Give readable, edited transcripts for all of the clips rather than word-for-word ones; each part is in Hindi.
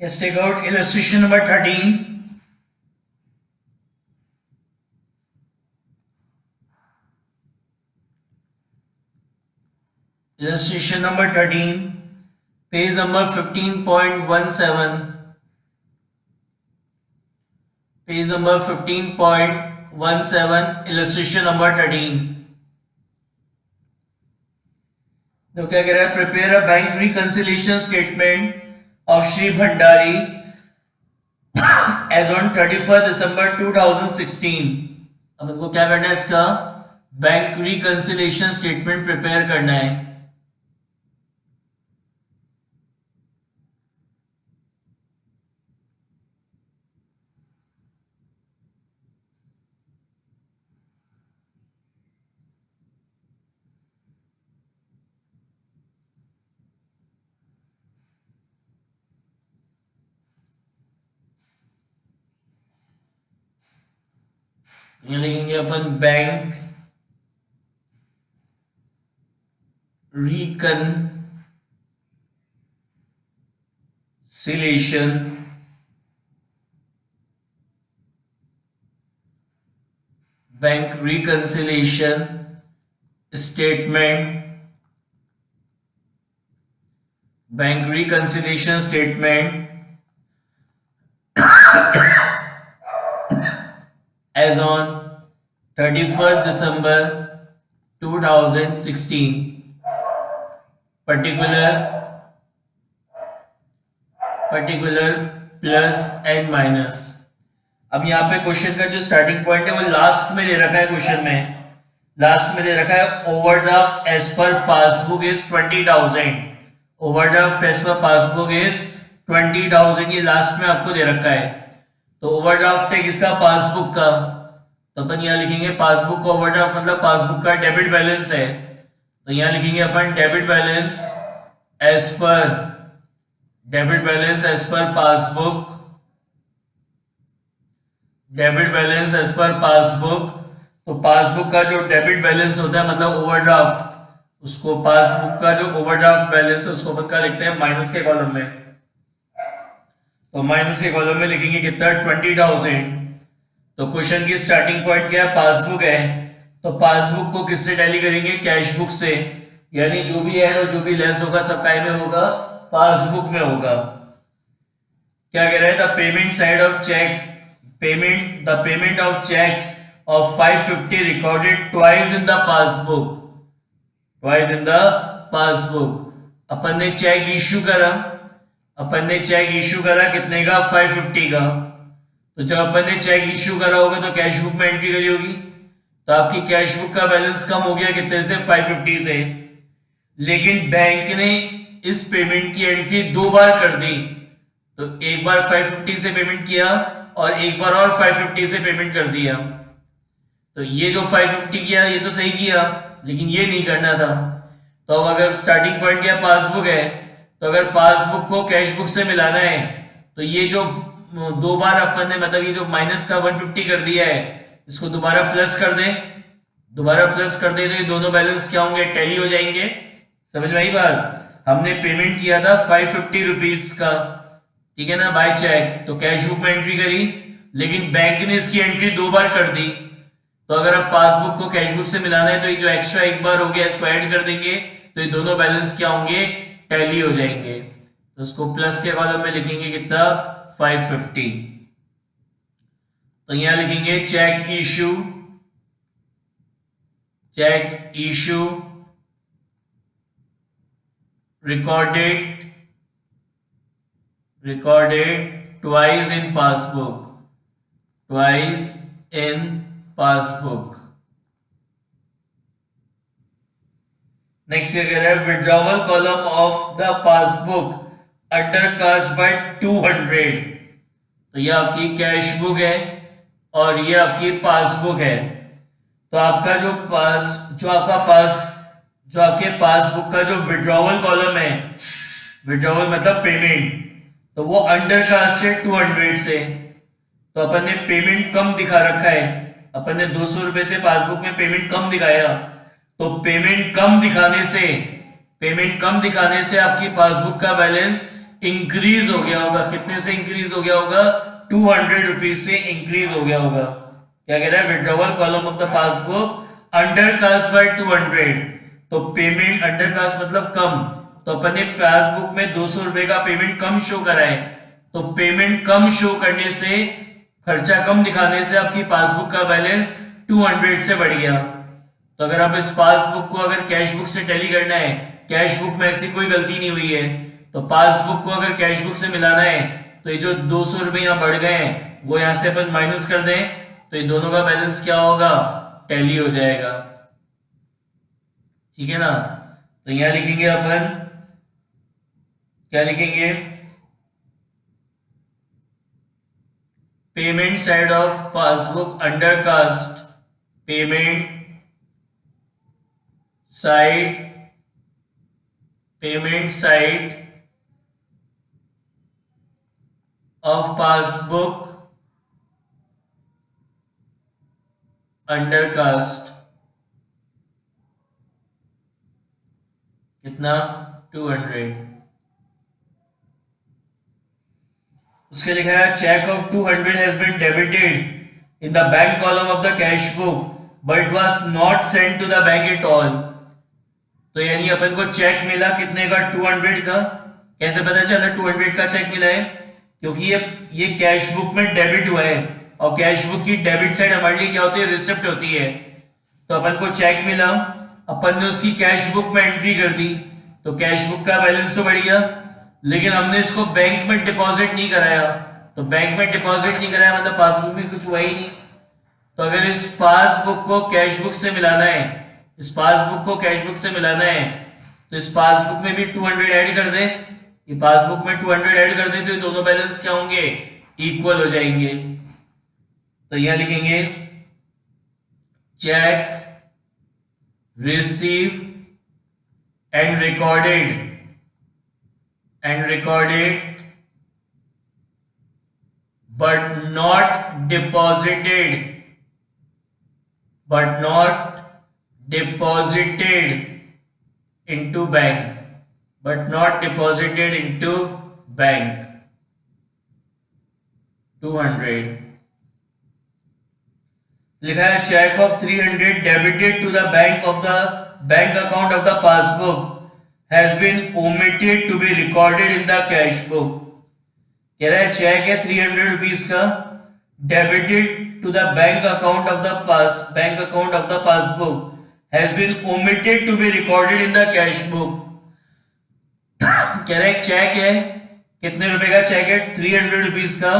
Let's take out illustration number 13. Illustration number 13, page number 15.17. Page number 15.17, illustration number 13. तो क्या कह रहा है? Prepare a bank reconciliation statement of Shri Bhandari as on 31 December 2016. अब इनको क्या करना है? इसका बैंक रिकंसिलिएशन स्टेटमेंट प्रिपेयर करना है. ये लिखेंगे अपन bank reconciliation statement as on 31st December 2016. particular plus and minus. अब यहाँ पे क्वेश्चन का जो स्टार्टिंग पॉइंट है वो लास्ट में दे रखा है. क्वेश्चन में लास्ट में दे रखा है overdraft as per passbook is 20,000. Overdraft as per passbook is 20,000. ये लास्ट में आपको दे रखा है. तो ओवरड्राफ्ट है किसका? पासबुक का. तो अपन यहाँ लिखेंगे पासबुक का ओवरड्राफ्ट मतलब पासबुक का डेबिट बैलेंस है. तो यहाँ लिखेंगे अपन debit balance as per passbook. Debit balance as per passbook. तो पासबुक का जो डेबिट बैलेंस होता है मतलब ओवरड्राफ्ट, उसको पासबुक का जो ओवरड्राफ्ट बैलेंस है उसको अपन क्या लिखते हैं? माइनस के कॉलम में. तो माइनस के कॉलम में लिखेंगे कितना? 20,000. तो क्वेश्चन की स्टार्टिंग पॉइंट क्या है? पासबुक है. तो पासबुक को किससे टैली करेंगे? कैश बुक से. यानी जो भी ऐड और जो भी लेस होगा सब काय में होगा? पासबुक में होगा. क्या कह रहा है? The payment side of cheque the payment of cheques of 550 recorded twice in the passbook. अपन ने चेक इश्यू करा कितने का? 550 का. तो जब अपन ने चेक इश्यू करा होगा तो कैश बुक में एंट्री करी होगी. तो आपकी कैश बुक का बैलेंस कम हो गया कितने से? 550 से. लेकिन बैंक ने इस पेमेंट की एंट्री दो बार कर दी. तो एक बार 550 से पेमेंट किया और एक बार और 550 से पेमेंट कर दिया. तो ये जो 550 किया ये तो सही किया, लेकिन ये नहीं करना था. तो अब अगर स्टार्टिंग पॉइंट क्या? पासबुक है. तो अगर पासबुक को कैश बुक से मिलाना है तो ये जो दो बार अपन ने मतलब ये जो माइनस का 150 कर दिया है इसको दोबारा प्लस कर दे. तो ये दोनों बैलेंस क्या होंगे? टैली हो जाएंगे. समझ में आई बात? हमने पेमेंट किया था 550 रुपीज का, ठीक है ना, बाय चेक. तो कैश बुक में एंट्री करी, लेकिन बैंक ने इसकी एंट्री दो बार कर दी. तो अगर अब पासबुक को कैश बुक से मिलाना है तो ये जो एक्स्ट्रा एक बार हो गया इसको ऐड कर देंगे. तो ये दोनों बैलेंस क्या होंगे? टैली हो जाएंगे. तो उसको प्लस के कॉलम में लिखेंगे कितना? 550. तो यहां लिखेंगे cheque issue recorded twice in passbook. Next क्या कह रहा है? Withdrawal column of the passbook under cast by 200. तो ये आपकी कैश बुक है और ये आपकी पासबुक है. तो आपका जो आपके पासबुक का जो विड्रॉवल कॉलम है, विड्रॉवल मतलब पेमेंट, तो वो अंडर कास्ट है 200 से. तो अपन ने पेमेंट कम दिखा रखा है. अपन ने 200 रुपए से पासबुक में पेमेंट कम दिखाया. तो पेमेंट कम दिखाने से आपकी पासबुक का बैलेंस इंक्रीज हो गया होगा। कितने से इंक्रीज हो गया होगा? 200 रुपीज से इंक्रीज हो गया होगा। क्या कह रहा है? Withdrawal column of the passbook under cast by 200। तो पेमेंट अंडर कास्ट मतलब कम, तो अपन ने पासबुक में 200 रुपए का पेमेंट कम शो करा है, तो पेमेंट कम शो करने से, खर्चा कम दिखाने से आपकी पासबुक का बैलेंस 200 से बढ़ गया। तो अगर आप इस पासबुक को अगर कैश बुक से टैली करना है, कैश बुक में ऐसी कोई गलती नहीं हुई है, तो पासबुक को अगर कैश बुक से मिलाना है तो ये जो 200 रुपए यहाँ बढ़ गए हैं वो यहां से अपन माइनस कर दें, तो ये दोनों का बैलेंस क्या होगा? टैली हो जाएगा। ठीक है ना? तो यहां लिखेंगे अपन, क्या लिखेंगे? Payment side of passbook under cast, payment side, payment side of passbook under cast कितना? 200। उसके लिखा है cheque of 200 has been debited in the bank column of the cash book but was not sent to the bank at all. तो यानी अपन को चेक मिला कितने का? 200 का। कैसे पता चला 200 का चेक मिला है? क्योंकि ये कैश बुक में डेबिट हुआ है, और कैश बुक की डेबिट साइड हमारे लिए क्या होती है? रिसिप्ट होती है। तो अपन को चेक मिला, अपन ने उसकी कैश बुक में एंट्री कर दी, तो कैश बुक का बैलेंस तो बढ़ गया, लेकिन हमने इसको बैंक में डिपॉजिट नहीं कराया। तो बैंक में डिपॉजिट नहीं कराया मतलब पासबुक में कुछ हुआ ही नहीं। तो अगर इस पासबुक को कैश बुक से मिलाना है, इस पासबुक को कैश बुक से मिलाना है, तो इस पासबुक में भी 200 ऐड कर दें, ये पासबुक में 200 ऐड कर दें, तो ये दोनों बैलेंस क्या होंगे? इक्वल हो जाएंगे। तो यहां लिखेंगे cheque receive and recorded but not deposited into bank 200। लिखा है cheque of 300 debited to the bank account of the passbook has been omitted to be recorded in the cash book. कह रहा है चेक है 300 रुपीज का, debited to the bank account of the passbook has been omitted to be recorded in the cash book। कह रहा है चेक है, कितने रुपए का चेक है? 300 रुपीज का,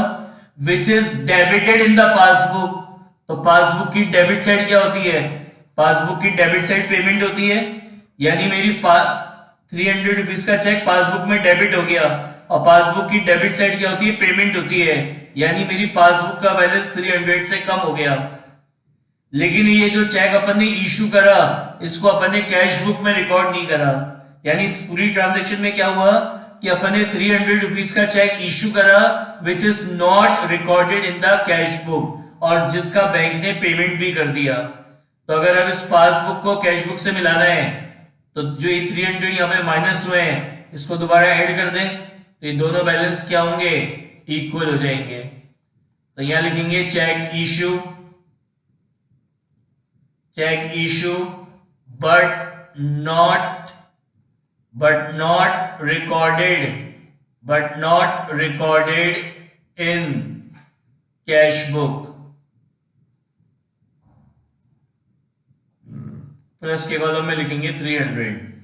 which is debited in the passbook. तो पासबुक की डेबिट साइड क्या होती है? पासबुक की डेबिट साइड पेमेंट होती है, यानी मेरी 300 रुपीज का चेक पासबुक में डेबिट हो गया, और पासबुक की डेबिट साइड क्या होती है? पेमेंट होती है, यानी मेरी पासबुक का बैलेंस 300 से कम हो गया। लेकिन ये जो चेक अपन ने इशू करा, इसको अपन ने कैश बुक में रिकॉर्ड नहीं करा, यानी इस पूरी ट्रांजैक्शन में क्या हुआ कि अपन ने 300 रुपीज का चेक इशू करा which is not recorded in the cash book, और जिसका बैंक ने पेमेंट भी कर दिया। तो अगर अब इस पासबुक को कैश बुक से मिलाना है, तो जो ये 300 यहाँ पे माइनस हुए हैं, इसको दोबारा ऐड कर दें, तो ये दोनों बैलेंस क्या होंगे? इक्वल हो जाएंगे। तो यहां लिखेंगे cheque issue but not recorded in cash book। Plus के कॉलम में लिखेंगे 300।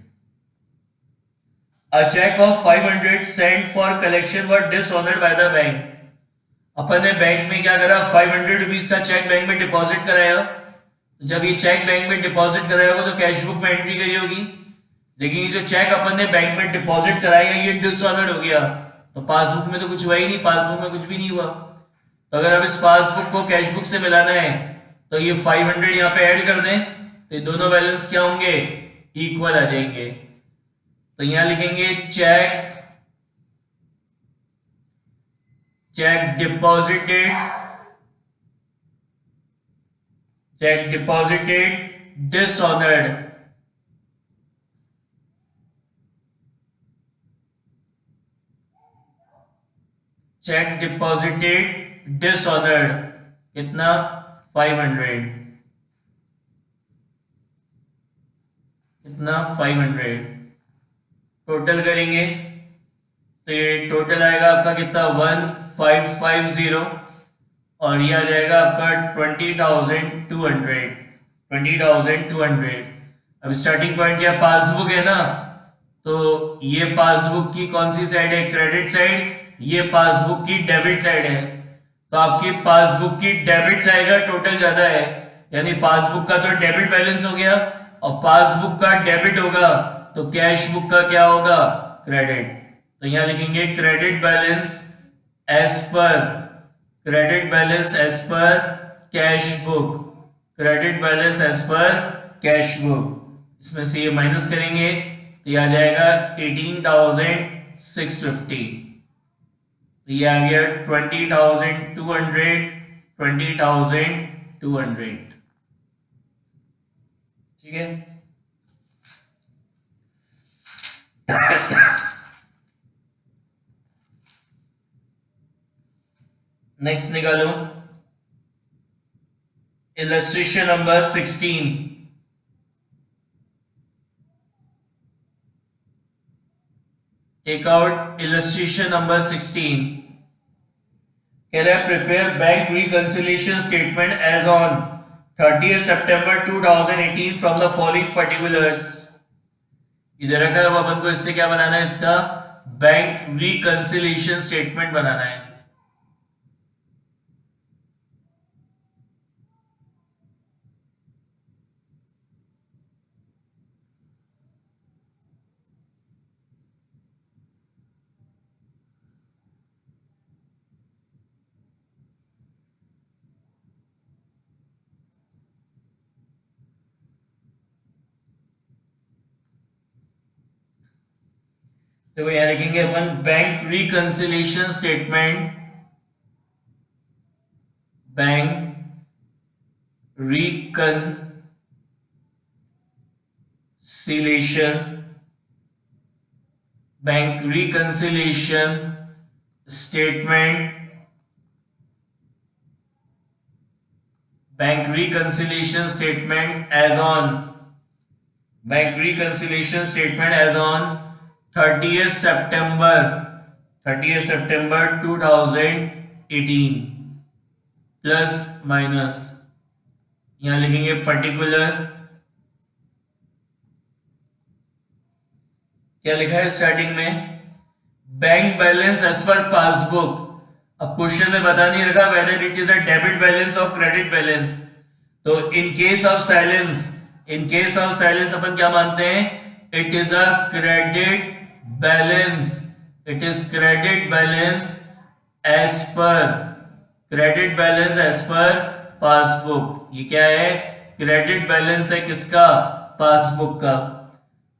A check of 500 sent for collection was dishonored by the bank। अपन ने बैंक में क्या करा? 500 रुपीज का चेक बैंक में डिपॉजिट कराया। जब ये चेक बैंक में डिपॉजिट कराया होगा तो कैश बुक में एंट्री करी होगी, लेकिन ये जो चेक अपन ने बैंक में डिपॉजिट कराया ये डिसऑनर्ड हो गया, तो पासबुक में तो कुछ हुआ ही नहीं, पासबुक में कुछ भी नहीं हुआ। तो अगर अब इस पासबुक को कैश बुक से मिलाना है तो ये 500 यहाँ पे ऐड कर दें, तो ये दोनों बैलेंस क्या होंगे? इक्वल आ जाएंगे। तो यहां लिखेंगे check deposited dishonoured. Check deposited dishonoured कितना 500, कितना 500 टोटल करेंगे तो ये टोटल आएगा आपका कितना 1550 और ये आ जाएगा आपका 20,200। अब स्टार्टिंग पॉइंट क्या पासबुक है ना, तो ये पासबुक की कौन सी साइड है, क्रेडिट साइड, ये पासबुक की डेबिट साइड है। तो आपकी पासबुक की डेबिट साइड का टोटल ज्यादा है, यानी पासबुक का तो डेबिट बैलेंस हो गया और पासबुक का डेबिट होगा तो कैश बुक का क्या होगा, क्रेडिट। तो यहां लिखेंगे credit balance as per, credit balance as per cash book, credit balance as per cash book. इसमें से ये माइनस करेंगे तो ये आ जाएगा 18,650। तो ये आ गया 20,200, 20,200। ठीक है। नेक्स्ट निकालो illustration number 16। Take out illustration number 16। कह रहा है prepare bank reconciliation statement as on 30 September 2018 from the following particulars. इधर रखा है, अब अपन को इससे क्या बनाना है, इसका बैंक रिकंसिलिएशन स्टेटमेंट बनाना है। देखो यहां लिखेंगे अपन bank reconciliation statement, bank reconciliation, bank reconciliation statement, bank reconciliation statement as on, bank reconciliation statement as on 30 September 2018 plus minus, यहां लिखेंगे पर्टिकुलर, क्या लिखा है स्टार्टिंग में, bank balance as per passbook. अब क्वेश्चन में बता नहीं रखा whether it is a debit balance और क्रेडिट बैलेंस। तो in case of silence, in case of silence अपन क्या मानते हैं, it is a credit balance, it is credit balance as per, credit balance as per passbook. ये क्या है, क्रेडिट बैलेंस है किसका, पासबुक का।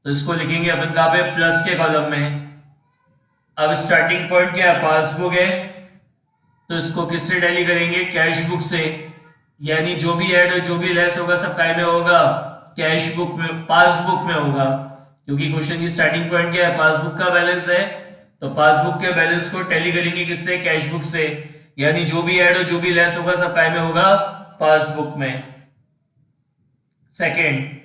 तो इसको लिखेंगे अपन कहां पे, प्लस के कॉलम में। अब स्टार्टिंग पॉइंट क्या है, पासबुक है, तो इसको किससे टैली करेंगे, कैश बुक से, यानी जो भी ऐड हो जो भी लेस होगा सब काय में होगा, कैश बुक में, पासबुक में होगा, क्योंकि क्वेश्चन की स्टार्टिंग पॉइंट क्या है, पासबुक का बैलेंस है, तो पासबुक के बैलेंस को टैली करेंगे किससे, कैश बुक से, यानी जो भी ऐड हो जो भी लेस होगा सब काय में होगा, पासबुक में। Second,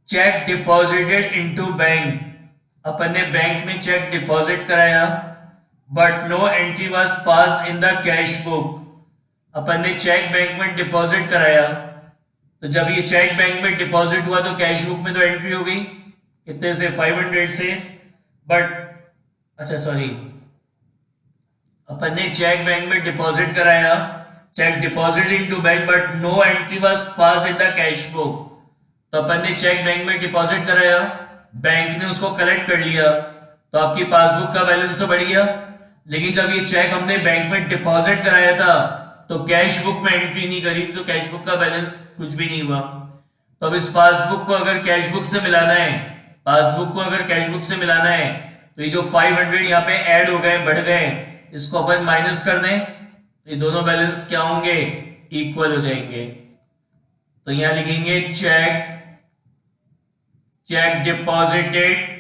cheque deposited into bank, अपन ने बैंक में चेक डिपॉजिट कराया but no entry was pass in the cash book. अपन ने चेक बैंक में डिपॉजिट कराया, तो जब ये चेक बैंक में डिपॉजिट हुआ तो कैश बुक में तो एंट्री हो गई, कितने से, 500 से, बट अच्छा सॉरी, अपन ने चेक बैंक में डिपॉजिट कराया, cheque deposit into bank but no entry was pass in the cash book. तो अपन ने चेक बैंक में डिपॉजिट कराया, बैंक ने उसको कलेक्ट कर लिया, तो आपकी पासबुक का बैलेंस तो बढ़ गया, लेकिन जब ये चेक हमने बैंक में डिपॉजिट कराया था तो कैश बुक में एंट्री नहीं करी, तो कैश बुक का बैलेंस कुछ भी नहीं हुआ। तो अब इस पासबुक को अगर कैश बुक से मिलाना है, पासबुक को अगर कैश बुक से मिलाना है, तो ये जो 500 यहाँ पे ऐड हो गए, बढ़ गए, इसको अपन माइनस कर दें, तो ये दोनों बैलेंस क्या होंगे, इक्वल हो जाएंगे। तो यहां लिखेंगे cheque, cheque deposited,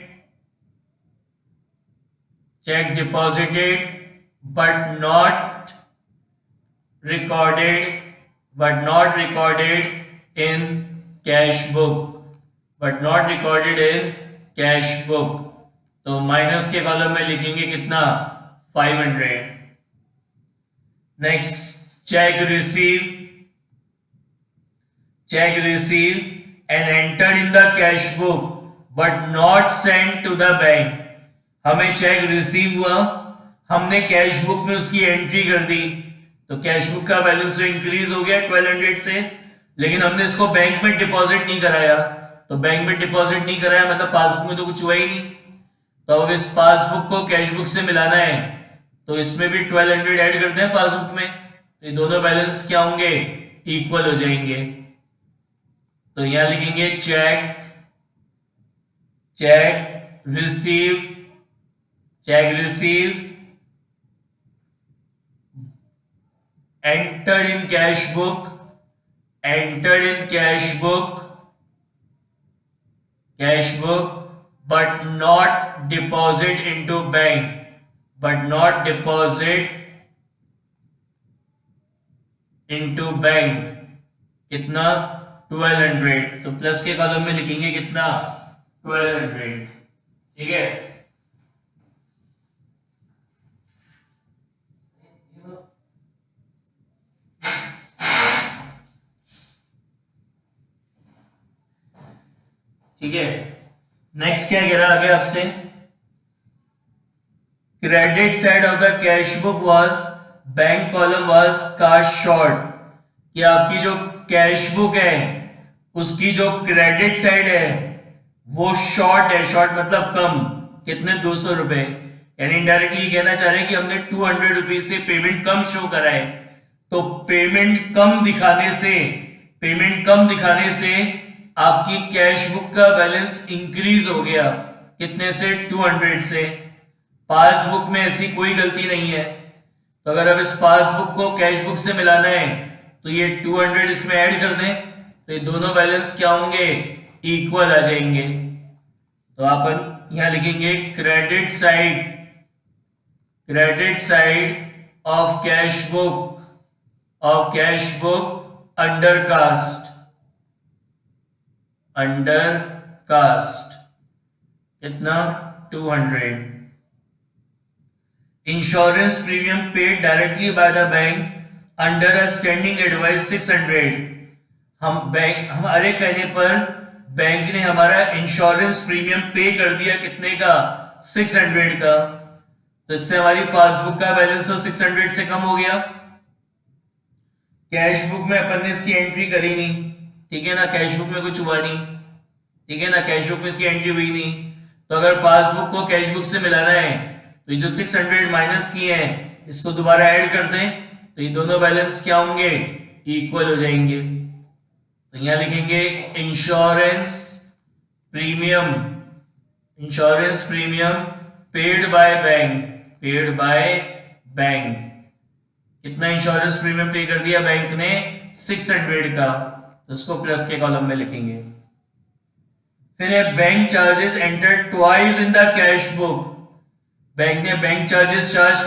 cheque deposited but not recorded in cash book, तो माइनस के कॉलम में लिखेंगे कितना 500। Next cheque receive and enter in the cash book but not send to the bank. हमें चेक रिसीव हुआ, हमने कैश बुक में उसकी एंट्री कर दी, तो कैश बुक का बैलेंस तो इंक्रीज हो गया 1200 से, लेकिन हमने इसको बैंक में डिपॉजिट नहीं कराया। तो बैंक में डिपॉजिट नहीं कराया मतलब पासबुक में तो कुछ हुआ ही नहीं। तो अब इस पासबुक को कैश बुक से मिलाना है तो इसमें भी 1200 ऐड करते हैं पासबुक में, तो ये दोनों बैलेंस क्या होंगे, इक्वल हो जाएंगे। तो यहां लिखेंगे cheque receive entered in cash book but not deposit into bank कितना 1200। तो प्लस के कॉलम में लिखेंगे कितना 1200। ठीक है, ठीक है। नेक्स्ट क्या कह रहा आगे आपसे, credit side of the cash book was bank column was cast short, कि आपकी जो कैश बुक है उसकी जो क्रेडिट साइड है वो शॉर्ट है। शॉर्ट मतलब कम, कितने 200 रुपए, यानी इनडायरेक्टली कहना चाह रहे हैं कि हमने 200 रुपीज से पेमेंट कम शो करा है। तो पेमेंट कम दिखाने से आपकी कैश बुक का बैलेंस इंक्रीज हो गया, कितने से 200 से। पासबुक में ऐसी कोई गलती नहीं है, तो अगर अब इस पासबुक को कैश बुक से मिलाना है तो ये 200 इसमें ऐड कर दें, तो ये दोनों बैलेंस क्या होंगे, इक्वल आ जाएंगे। तो अपन यहां लिखेंगे credit side of cash book under cast कितना 200। Insurance premium paid directly by the bank under a standing advice 600। हमारे कहने पर बैंक ने हमारा इंश्योरेंस प्रीमियम पे कर दिया, कितने का 600 का। तो इससे हमारी पासबुक का बैलेंस तो 600 से कम हो गया। कैश बुक में अपन ने इसकी एंट्री करी नहीं, ठीक है ना, कैश बुक में कुछ हुआ नहीं, ठीक है ना, कैश बुक में इसकी एंट्री हुई नहीं। तो अगर पासबुक को कैश बुक से मिलाना है तो ये जो 600 माइनस किए हैं इसको दोबारा ऐड कर दें, तो ये दोनों बैलेंस क्या होंगे, इक्वल हो जाएंगे। तो यहां लिखेंगे insurance premium paid by bank. कितना इंश्योरेंस प्रीमियम पे कर दिया बैंक ने, 600 का, तो उसको प्लस के कॉलम में लिखेंगे। फिर है bank charges entered twice in the cash book. Bank ने बैंक चार्जेस चार्ज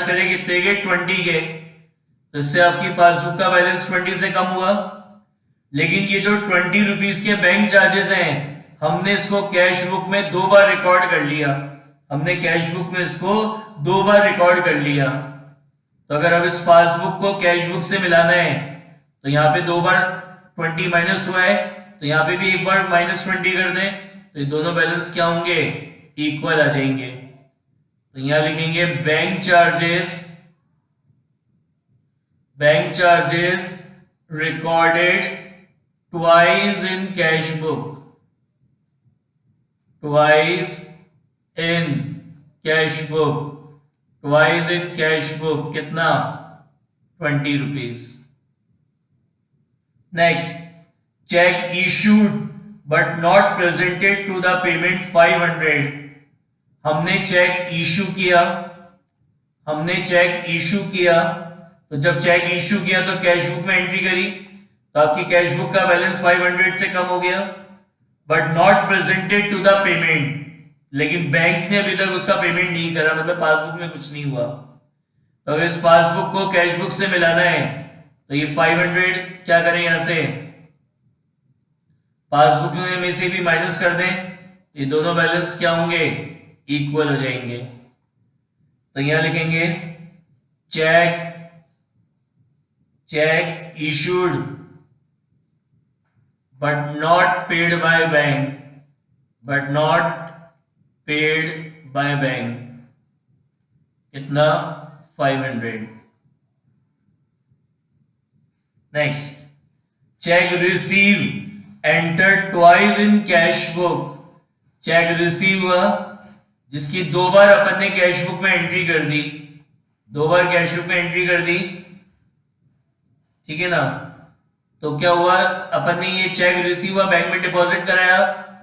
करे कितने के, 20 के। तो इससे आपकी पासबुक का बैलेंस 20 से कम हुआ। लेकिन ये जो 20 रुपीज के बैंक चार्जेस हैं, हमने इसको कैश बुक में 2 बार रिकॉर्ड कर लिया। तो अगर अब इस पासबुक को कैश बुक से मिलाना है तो यहाँ पे 2 बार 20 माइनस हुआ है, तो यहाँ पे भी एक बार -20 कर दें, तो ये दोनों बैलेंस क्या होंगे, इक्वल आ जाएंगे। तो यहां लिखेंगे bank charges recorded twice in cash book कितना 20 rupees. Next cheque issued but not presented to the payment 500। हमने चेक इशू किया, तो जब चेक इशू किया तो कैश बुक में एंट्री करी, तो आपकी कैश बुक का बैलेंस 500 से कम हो गया। But not presented to the payment, लेकिन बैंक ने अभी तक उसका पेमेंट नहीं करा, मतलब पासबुक में कुछ नहीं हुआ। तो अगर इस पासबुक को कैश बुक से मिलाना है तो ये 500 क्या करें, यहां से पासबुक में से भी माइनस कर दें, ये दोनों बैलेंस क्या होंगे, इक्वल हो जाएंगे। तो यहां लिखेंगे check issued but not paid by bank, कितना 500। Next, cheque receive enter twice in cash book. Check receive हुआ जिसकी 2 बार अपन ने कैश बुक में एंट्री कर दी, 2 बार कैश बुक में एंट्री कर दी, ठीक है ना। तो क्या हुआ, अपन ने ये चेक रिसीव हुआ, बैंक में डिपॉजिट कराया,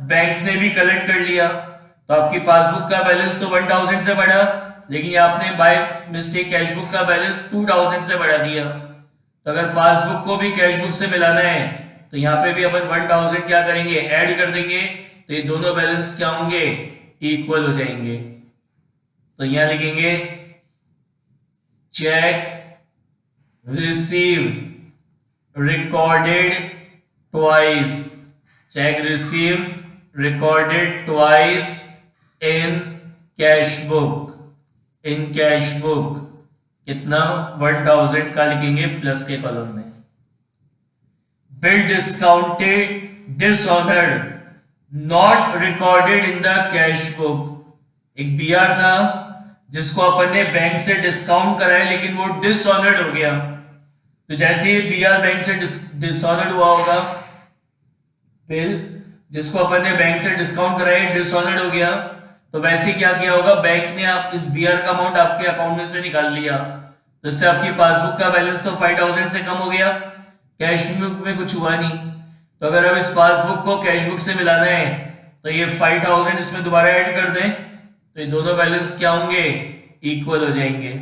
बैंक ने भी कलेक्ट कर लिया, तो आपकी पासबुक का बैलेंस तो 1000 से बढ़ा, लेकिन आपने बाय मिस्टेक कैश बुक का बैलेंस 2000 से बढ़ा दिया। तो अगर पासबुक को भी कैश बुक से मिलाना है तो यहाँ पे भी अपन 1000 क्या करेंगे, ऐड कर देंगे, तो ये दोनों बैलेंस क्या होंगे, इक्वल हो जाएंगे। तो यहां लिखेंगे cheque receive recorded twice, check received recorded twice in cash book, कितना 1000 का लिखेंगे प्लस के कॉलम में। Bill discounted dishonoured not recorded in the cash book. एक बीआर था जिसको अपन ने बैंक से डिस्काउंट कराया लेकिन वो डिसऑनर्ड हो गया। तो जैसे ही बीआर बैंक से डिसऑनर्ड हुआ होगा, बिल जिसको अपन ने बैंक से डिस्काउंट कराया डिसऑनर्ड हो गया, तो वैसे क्या किया होगा, बैंक ने आप इस बीआर का अमाउंट आपके अकाउंट में से निकाल लिया, जिससे आपकी पासबुक का बैलेंस तो 5000 से कम हो गया, कैश बुक में कुछ हुआ नहीं। तो अगर अब इस पासबुक को कैश बुक से मिलाना है तो ये 5000 इसमें दोबारा ऐड कर दें, तो ये दोनों बैलेंस क्या होंगे, इक्वल हो जाएंगे।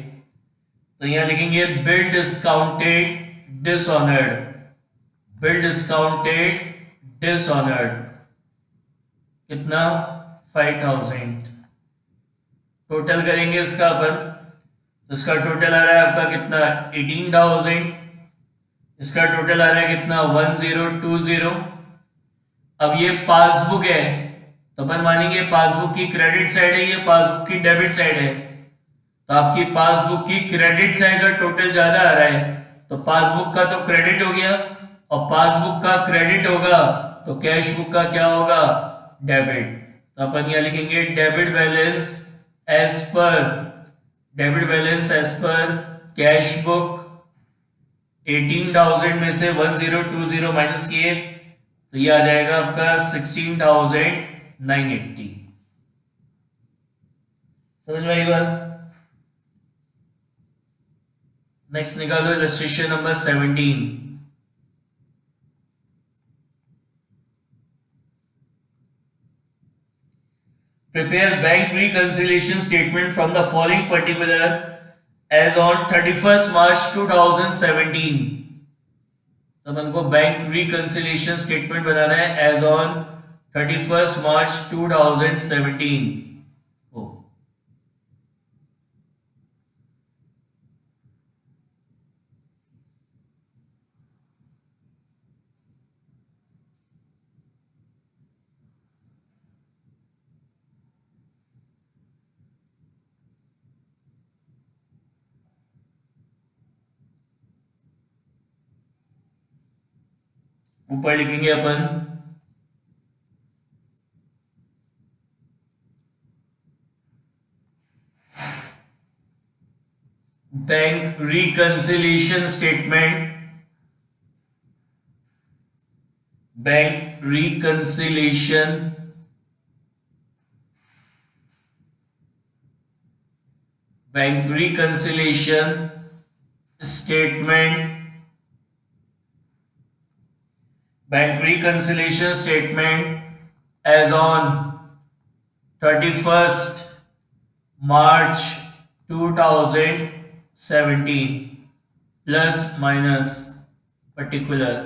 तो यहां लिखेंगे बिल डिस्काउंटेड डिसऑनर्ड, कितना 5000। टोटल करेंगे इसका अपन, इसका टोटल आ रहा है आपका कितना 18000, इसका टोटल आ रहा है कितना 1020। अब ये पासबुक है तो अपन मानेंगे पासबुक की क्रेडिट साइड है, ये पासबुक की डेबिट साइड है। तो आपकी पासबुक की क्रेडिट साइड का टोटल ज्यादा आ रहा है, तो पासबुक का तो क्रेडिट हो गया, और पासबुक का क्रेडिट होगा तो कैश बुक का क्या होगा, डेबिट। तो अपन यहां लिखेंगे debit balance as per cash book. 18000 में से 1020 माइनस किए तो ये आ जाएगा आपका 16980। समझ में आई बात। नेक्स्ट निकालो illustration number 17। Prepare bank reconciliation statement from the following particular as on 31st March 2017। तो अपन को बैंक रिकंसिलिएशन स्टेटमेंट बनाना है एज ऑन 31st March 2017 को। ऊपर लिखेंगे अपन bank reconciliation statement, bank reconciliation statement, bank reconciliation statement as on 31st March 2017 plus minus particular.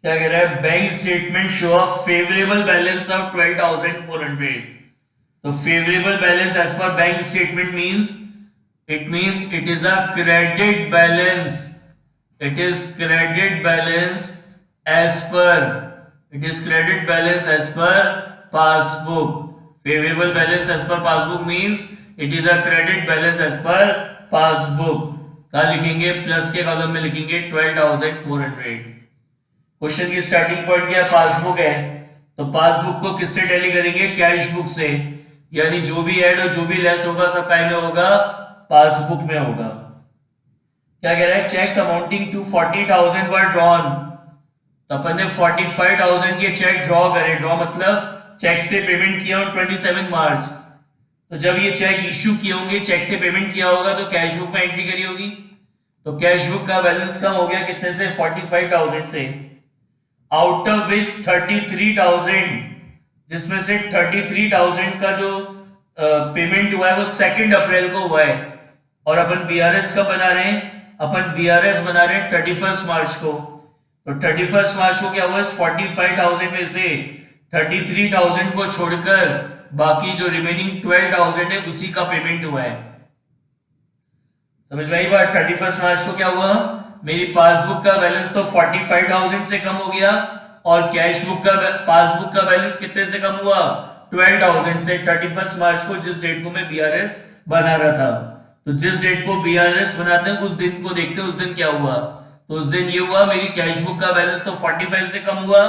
क्या कह रहा है, bank statement show a favourable balance of 12,400। तो फेवरेबल बैलेंस एज पर bank statement means it is a credit balance, it is credit balance as per, it is credit balance as per passbook। favorable balance as per passbook means it is a credit balance as per passbook। कहा लिखेंगे, प्लस के कॉलम में लिखेंगे 12,400। क्वेश्चन की स्टार्टिंग पॉइंट क्या है, पासबुक है, तो पासबुक को किससे टैली करेंगे, कैश बुक से, यानी जो भी ऐड और जो भी लेस होगा सब काय में होगा, पासबुक में होगा। क्या कह रहा है, cheques amounting to 40,000 were drawn. तो अपन ने 45,000 के चेक ड्रॉ करे, ड्रॉ मतलब चेक से पेमेंट किया ऑन 27 मार्च। तो जब ये चेक इश्यू किए होंगे, चेक से पेमेंट किया होगा, तो कैश बुक में एंट्री करी होगी। तो कैश बुक का बैलेंस कम हो गया कितने से, 45,000 से। आउट ऑफ विच 33,000, जिसमें से 33,000 का जो पेमेंट हुआ है वो 2 अप्रैल को हुआ है, और अपन बीआरएस कब बना रहे हैं, अपन बीआरएस बना रहे हैं 31 मार्च को। तो 31 मार्च को क्या हुआ, इस 45,000 में से 33,000 को छोड़कर बाकी जो रिमेनिंग 12,000 है उसी का पेमेंट हुआ है। समझ में आई बात। 31 मार्च को क्या हुआ, मेरी पासबुक का बैलेंस तो 45,000 से कम हो गया, और कैश बुक का पासबुक का बैलेंस कितने से कम हुआ, 12,000 से। 31 मार्च को जिस डेट को मैं बीआरएस बना रहा था, तो जिस डेट को बीआरएस बनाते हैं उस दिन को देखते हैं उस दिन क्या हुआ। तो उस दिन ये हुआ, मेरी कैश बुक का बैलेंस तो 45 से कम हुआ,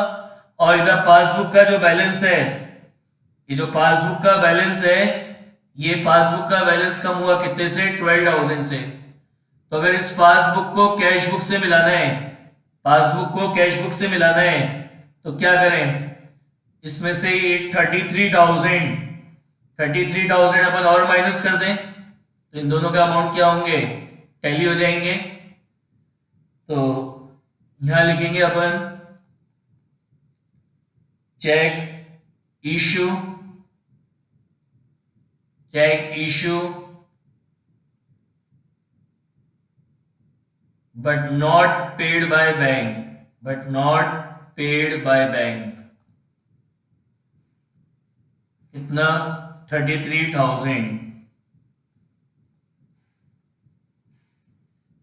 और इधर पासबुक का जो बैलेंस है, ये जो पासबुक का बैलेंस है, ये पासबुक का बैलेंस कम हुआ कितने से, 12,000 से। तो अगर इस पासबुक को कैश बुक से मिलाना है, पासबुक को कैश बुक से मिलाना है, तो क्या करें, इसमें से 33,000 अपन और माइनस कर दें, तो इन दोनों का अमाउंट क्या होंगे, टैली हो जाएंगे। तो यहां लिखेंगे अपन cheque issue but not paid by bank, कितना, 33,000।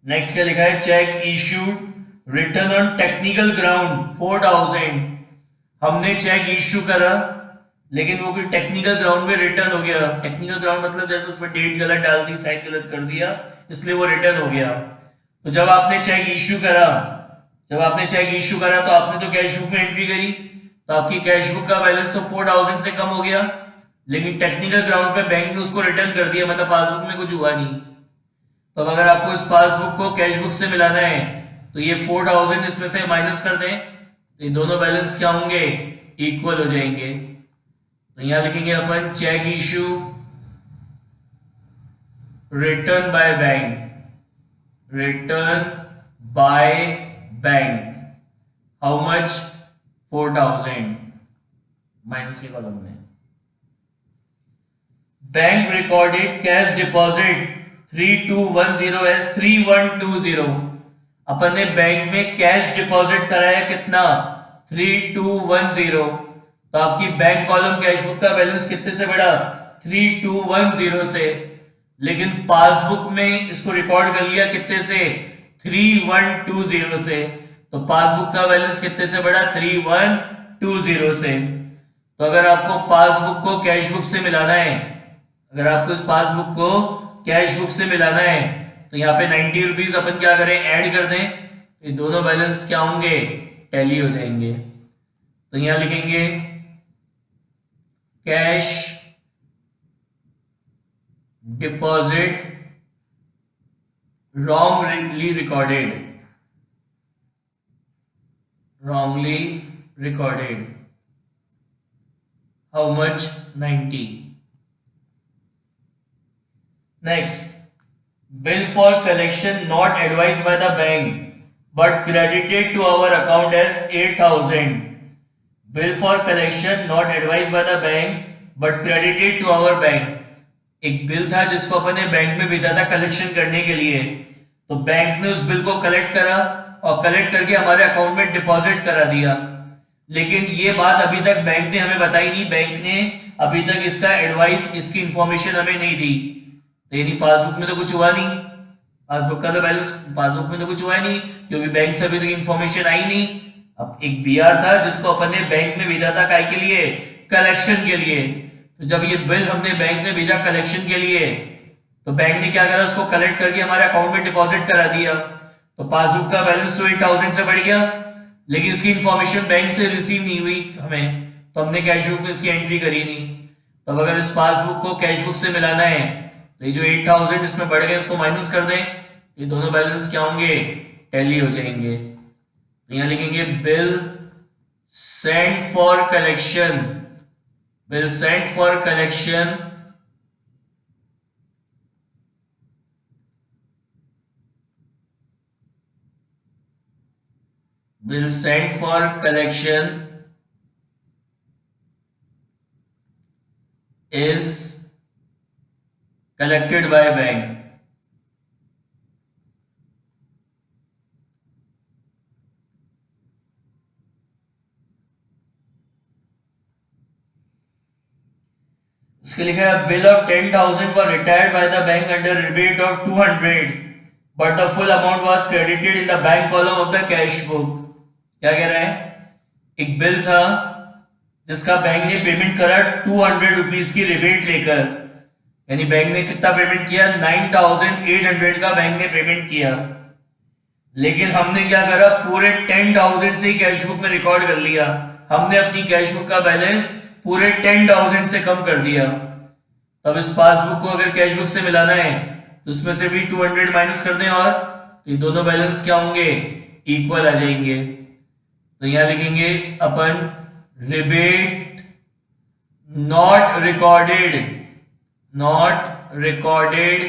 नेक्स्ट क्या लिखा है, check issued return on technical ground 4,000। हमने चेक इश्यू करा, लेकिन वो कोई टेक्निकल ग्राउंड में रिटर्न हो गया। टेक्निकल ग्राउंड मतलब जैसे उसमें डेट गलत डाल दी, साइन गलत कर दिया, इसलिए वो रिटर्न हो गया। तो जब आपने चेक इश्यू करा, तो आपने तो कैश बुक में एंट्री करी, तो आपकी कैश बुक का बैलेंस तो 4,000 से कम हो गया, लेकिन टेक्निकल ग्राउंड पे बैंक ने उसको रिटर्न कर दिया, मतलब पासबुक में कुछ हुआ नहीं। तो अगर आपको इस पासबुक को कैश बुक से मिलाना है, तो ये 4,000 इसमें से माइनस कर दें, तो ये दोनों बैलेंस क्या होंगे, इक्वल हो जाएंगे। तो यहां लिखेंगे अपन cheque issue return by bank, how much, 4,000, minus के कॉलम में। Bank recorded cash deposit 3210 as 3120। अपन ने बैंक में कैश डिपॉजिट कराया कितना, 3210। तो आपकी बैंक कॉलम कैश बुक का बैलेंस कितने से बढ़ा, 3210 से, लेकिन पासबुक में इसको रिकॉर्ड कर लिया कितने से, 3120 से। तो पासबुक का बैलेंस कितने से बढ़ा, 3120 से। तो अगर आपको पासबुक को कैश बुक से मिलाना है, कैश बुक से मिलाना है, तो यहाँ पे 90 रुपीज अपन क्या करें, ऐड कर दें, ये दोनों बैलेंस क्या होंगे, टैली हो जाएंगे। तो यहां लिखेंगे cash deposit wrongly recorded, how much, 90। Next, bill for collection not advised by the bank but credited to our account as 8,000। bill for collection not advised by the bank but credited to our bank। एक बिल था जिसको अपन ने बैंक में भेजा था कलेक्शन करने के लिए, तो बैंक ने उस बिल को कलेक्ट करा और कलेक्ट करके हमारे अकाउंट में डिपॉजिट करा दिया। लेकिन ये बात अभी तक बैंक ने हमें बताई नहीं, बैंक ने अभी तक इसका एडवाइस, इसकी इंफॉर्मेशन हमें नहीं दी। तो यानी पासबुक में तो कुछ हुआ नहीं, पासबुक का तो बैलेंस, पासबुक में तो कुछ हुआ नहीं क्योंकि बैंक से अभी तक इंफॉर्मेशन आई नहीं। अब एक बीआर था जिसको अपन ने बैंक में भेजा था, काय के लिए? कलेक्शन के लिए। तो जब ये बिल हमने बैंक में भेजा कलेक्शन के लिए, तो बैंक ने क्या करा, उसको कलेक्ट करके हमारे अकाउंट में डिपॉजिट करा दिया। तो पासबुक का बैलेंस तो 8,000 से बढ़ गया, लेकिन इसकी इंफॉर्मेशन बैंक से रिसीव नहीं हुई हमें, तो हमने कैश बुक में इसकी एंट्री करी नहीं। तो अब अगर इस पासबुक को कैश बुक से मिलाना है तो ये जो 8,000 इसमें बढ़ गए इसको माइनस कर दें, ये दोनों बैलेंस क्या होंगे? टैली हो जाएंगे। तो यहां लिखेंगे bill sent for collection, bill sent for collection bill sent for collection is collected by bank. उसके लिखा है bill of 10,000 was retired by the bank under rebate of 200 but the full amount was credited in the bank column of the cash book. क्या कह रहा है? एक बिल था जिसका बैंक ने पेमेंट करा 200 रुपीज की रिबेट लेकर, यानी बैंक ने कितना पेमेंट किया? 9,800 का बैंक ने पेमेंट किया। लेकिन हमने क्या करा, पूरे 10,000 से ही कैश बुक में रिकॉर्ड कर लिया। हमने अपनी कैश बुक का बैलेंस पूरे 10,000 से कम कर दिया। अब इस पासबुक को अगर कैश बुक से मिलाना है तो उसमें से भी 200 माइनस कर दें, और तो ये दोनों बैलेंस क्या होंगे? इक्वल आ जाएंगे। तो यहां लिखेंगे अपन rebate not recorded, not recorded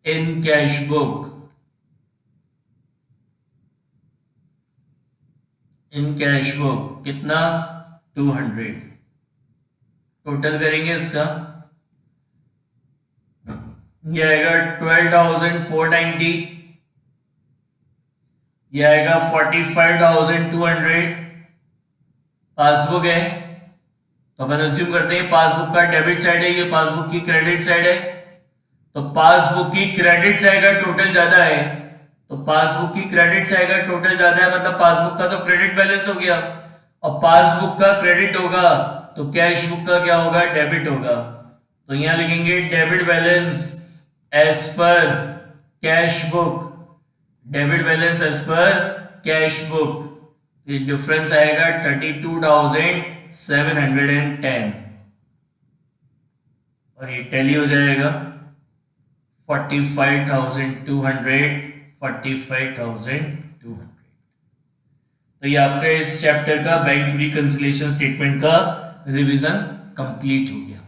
in cash book, in cash book कितना? 200। टोटल करेंगे इसका, ये आएगा 12,490, ये आएगा 45,200। पासबुक है तो अपन अज्यूम करते हैं पासबुक का डेबिट साइड है, ये पासबुक की क्रेडिट साइड है। तो पासबुक की क्रेडिट साइड का टोटल ज्यादा है, तो पासबुक की क्रेडिट साइड का टोटल ज्यादा है, मतलब पासबुक का तो क्रेडिट बैलेंस हो गया, और पासबुक का क्रेडिट होगा तो कैश बुक का क्या होगा? डेबिट होगा। तो यहां लिखेंगे debit balance as per cash book, debit balance as per cash book, ये डिफरेंस आएगा 32,710 और ये टैली हो जाएगा 45,200, 45,200। तो ये आपका इस चैप्टर का बैंक रिकंसिलिएशन स्टेटमेंट का रिवीजन कंप्लीट हो गया।